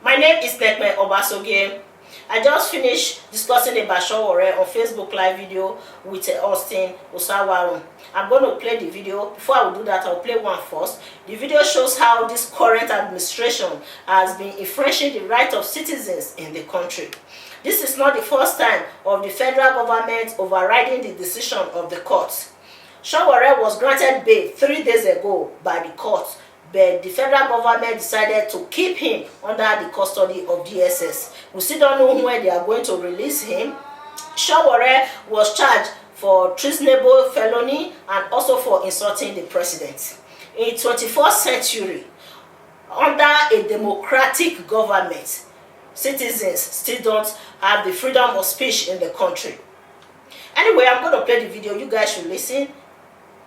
My name is Nekme Obasogie. I just finished discussing about Sowore on Facebook live video with Austin Osawaru. I'm going to play the video. Before I will do that, I'll play one first. The video shows how this current administration has been infringing the rights of citizens in the country. This is not the first time of the federal government overriding the decision of the courts. Sowore was granted bail 3 days ago by the court, but the federal government decided to keep him under the custody of DSS. We still don't know when they are going to release him. Sowore was charged for treasonable felony and also for insulting the president. In 21st century, under a democratic government, citizens still don't have the freedom of speech in the country. Anyway, I'm going to play the video. You guys should listen.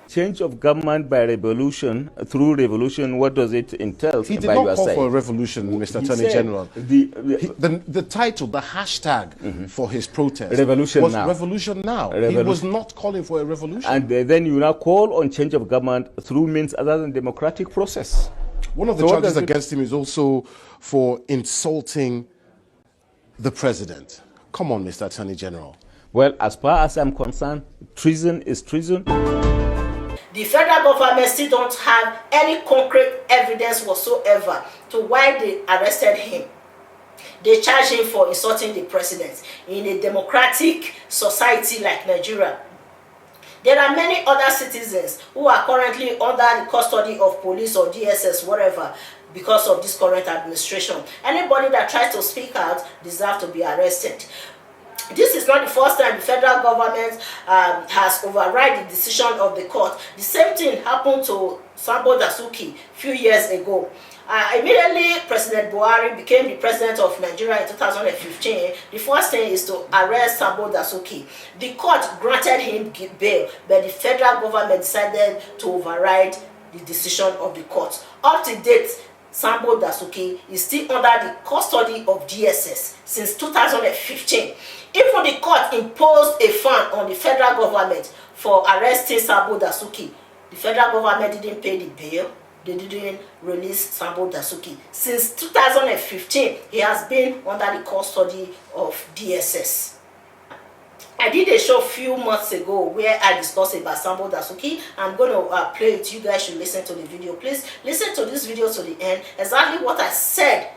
Change of government by revolution, through revolution, what does it entail? He did not call for a revolution, Mr. Attorney General. The title, the hashtag for his protest Revolution was Now. Revolution Now. He was not calling for a revolution. And then you now call on change of government through means other than democratic process. One of the charges against him is also for insulting the president. Come on, Mr. Attorney General. Well, as far as I'm concerned, treason is treason. The federal government still don't have any concrete evidence whatsoever to why they arrested him. They charge him for insulting the president in a democratic society like Nigeria. There are many other citizens who are currently under the custody of police or DSS, whatever, because of this current administration. Anybody that tries to speak out deserves to be arrested. This is not the first time the federal government has overridden the decision of the court. The same thing happened to Sambo Dasuki a few years ago. Immediately, President Buhari became the president of Nigeria in 2015. The first thing is to arrest Sambo Dasuki. The court granted him bail, but the federal government decided to override the decision of the court. Up to date, Sambo Dasuki is still under the custody of DSS since 2015. Even the court imposed a fine on the federal government for arresting Sambo Dasuki. The federal government didn't pay the bail. They didn't release Sambo Dasuki. Since 2015, he has been under the custody of DSS. I did a show a few months ago where I discussed about Sambo Dasuki. I'm going to play it. You guys should listen to the video. Please listen to this video to the end. Exactly what I said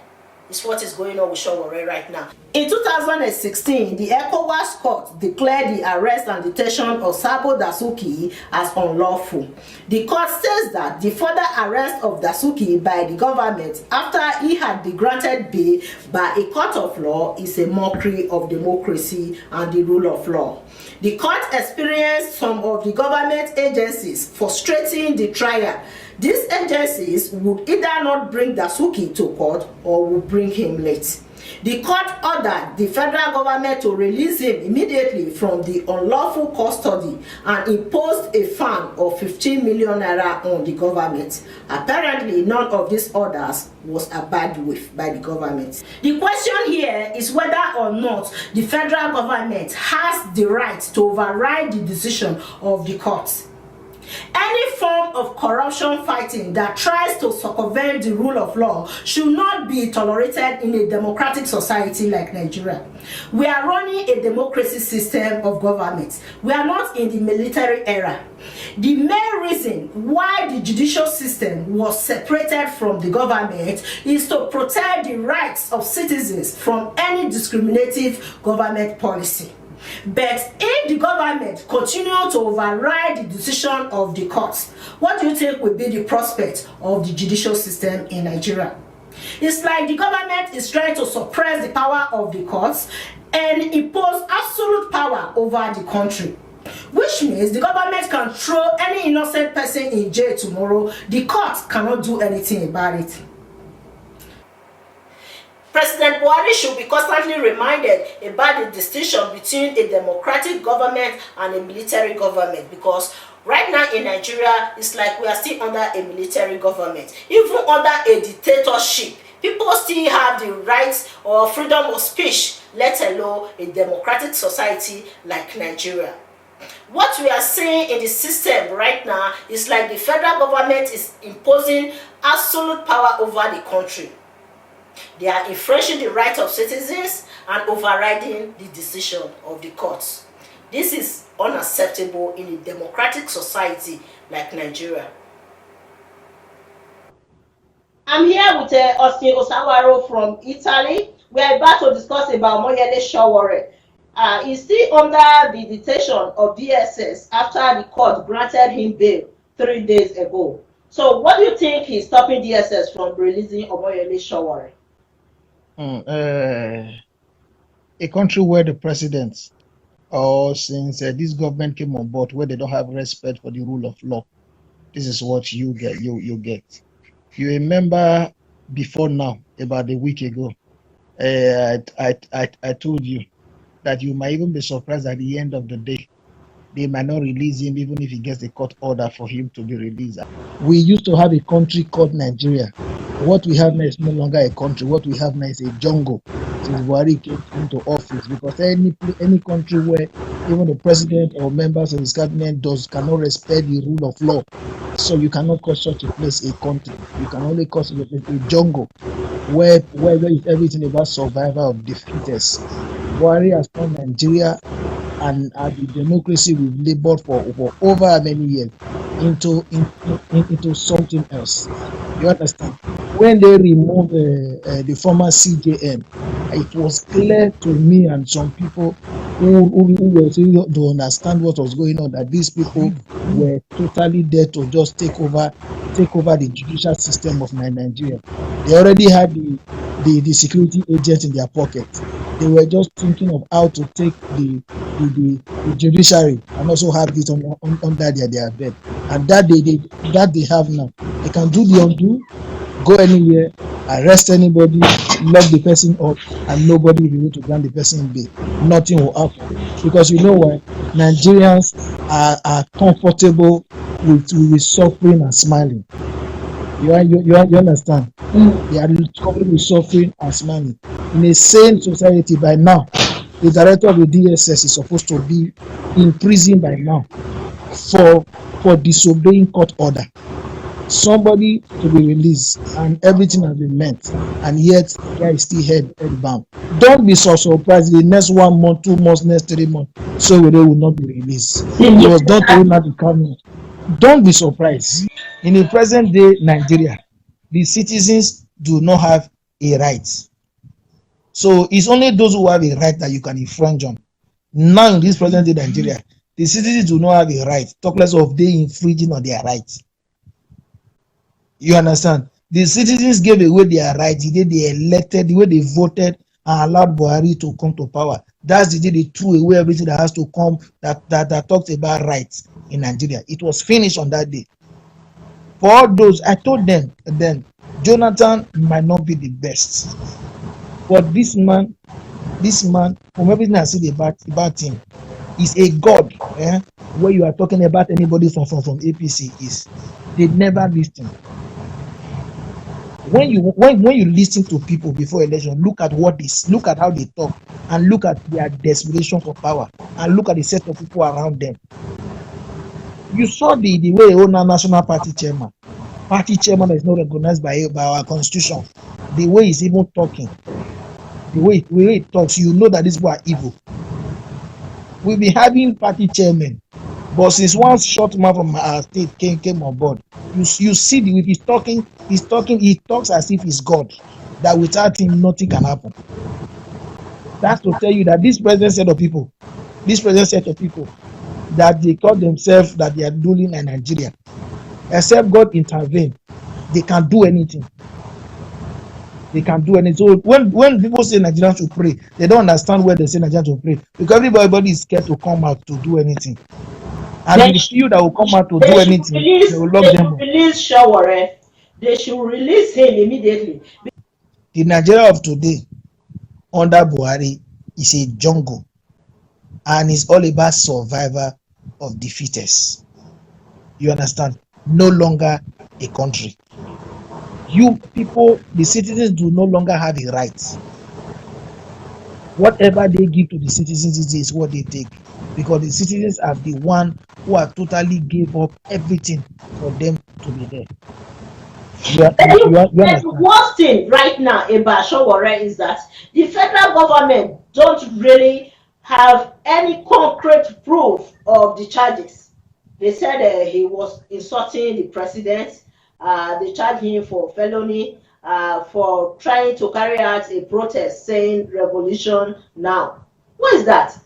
is what is going on with Sowore right now. In 2016, the ECOWAS court declared the arrest and detention of Sambo Dasuki as unlawful. The court says that the further arrest of Dasuki by the government after he had been granted bail by a court of law is a mockery of democracy and the rule of law. The court experienced some of the government agencies frustrating the trial. These agencies would either not bring Dasuki to court or would bring him late. The court ordered the federal government to release him immediately from the unlawful custody and imposed a fine of 15 million naira on the government. Apparently, none of these orders was abided with by the government. The question here is whether or not the federal government has the right to override the decision of the courts. Any form of corruption fighting that tries to circumvent the rule of law should not be tolerated in a democratic society like Nigeria. We are running a democracy system of government. We are not in the military era. The main reason why the judicial system was separated from the government is to protect the rights of citizens from any discriminative government policy. But if the government continue to override the decision of the courts, what do you think will be the prospect of the judicial system in Nigeria? It's like the government is trying to suppress the power of the courts and impose absolute power over the country. Which means the government can throw any innocent person in jail tomorrow. The courts cannot do anything about it. President Buhari should be constantly reminded about the distinction between a democratic government and a military government, because right now in Nigeria, it's like we are still under a military government. Even under a dictatorship, people still have the rights or freedom of speech, let alone a democratic society like Nigeria. What we are seeing in the system right now is like the federal government is imposing absolute power over the country. They are infringing the right of citizens and overriding the decision of the courts. This is unacceptable in a democratic society like Nigeria. I'm here with Omoyele Sowore from Italy. We are about to discuss about Omoyele Sowore. He's still under the detention of DSS after the court granted him bail 3 days ago. So what do you think is stopping DSS from releasing Omoyele Sowore? A country where the president, or since this government came on board, where they don't have respect for the rule of law, this is what you get. You get. You remember before now, about a week ago, I told you that you might even be surprised at the end of the day they might not release him, even if he gets a court order for him to be released. We used to have a country called Nigeria. What we have now is no longer a country. What we have now is a jungle since Buhari came into office, because any country where even the president or members of his cabinet cannot respect the rule of law, so you cannot call such a place a country. You can only call it a jungle where is everything about survival of the fittest. Buhari has turned Nigeria and the democracy we've labored for over many years into something else. You understand? When they removed the former CJN, it was clear to me and some people who were able to understand what was going on, that these people were totally there to just take over the judicial system of Nigeria. They already had the security agents in their pocket. They were just thinking of how to take the judiciary and also have it under their bed. And that they have now. They can do the undo, go anywhere, arrest anybody, lock the person up, and nobody will be able to grant the person bail. Nothing will happen. Because you know why? Nigerians are comfortable with suffering and smiling. You understand? They are comfortable with suffering and smiling. In a sane society by now, the director of the DSS is supposed to be in prison by now for disobeying court order. Somebody to be released and everything has been met, and yet the guy is still head bound. Don't be so surprised the next 1 month, 2 months, next 3 months, so they will not be released. It was done to him not to come. Don't be surprised. In the present day Nigeria, the citizens do not have a right. So it's only those who have a right that you can infringe on. Now in this present day Nigeria, the citizens do not have a right, talk less of they infringing on their rights. You understand? The citizens gave away their rights the day they elected, the way they voted and allowed Buhari to come to power. That's the day they threw away everything that has to come that talks about rights in Nigeria. It was finished on that day. For all those, I told them then, Jonathan might not be the best, but this man, from everything I see about him, is a god. Where you are talking about anybody from APC is they never listen. When you listen to people before election, look at how they talk, and look at their desperation for power, and look at the set of people around them. You saw the way a national party chairman is not recognized by our constitution. The way he's even talking, the way he talks, you know that these people are evil. We'll be having party chairmen, but since one short man from our state came on board, you see the way he's talking. He talks as if he's God, that without him nothing can happen. That's to tell you that this present set of people that they call themselves that they are ruling in Nigeria, except God intervene, they can do anything. So when people say Nigerians should pray, they don't understand where they say Nigerians should pray, because everybody is scared to come out to do anything. And the few that will come out to do anything, they will lock them up. Release Sowore. They should release him immediately. The Nigeria of today under Buhari is a jungle, and it's all about survival of the fittest. You understand? No longer a country. You people, the citizens, do no longer have a right. Whatever they give to the citizens is what they take, because the citizens are the one who have totally gave up everything for them to be there. You There's understand? one thing right now about Sowore is that the federal government don't really have any concrete proof of the charges. They said he was insulting the president. They charged him for felony, for trying to carry out a protest saying revolution now. What is that?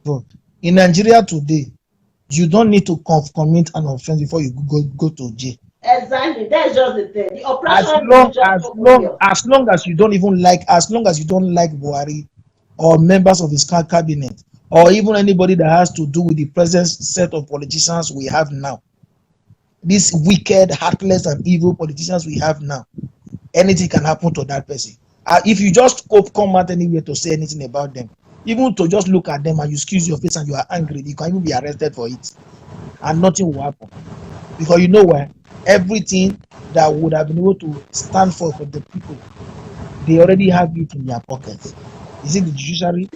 So in Nigeria today, you don't need to commit an offense before you go to jail. Exactly, that's just the thing. The As oppression long is just as so long obvious. as long as you don't even like, as long as you don't like Buhari or members of his cabinet or even anybody that has to do with the present set of politicians we have now, these wicked, heartless, and evil politicians we have now, anything can happen to that person. If you just come out anywhere to say anything about them, even to just look at them and you squeeze your face and you are angry, you can even be arrested for it, and nothing will happen. Because you know why? Everything that would have been able to stand for the people, they already have it in their pockets. Is it the judiciary?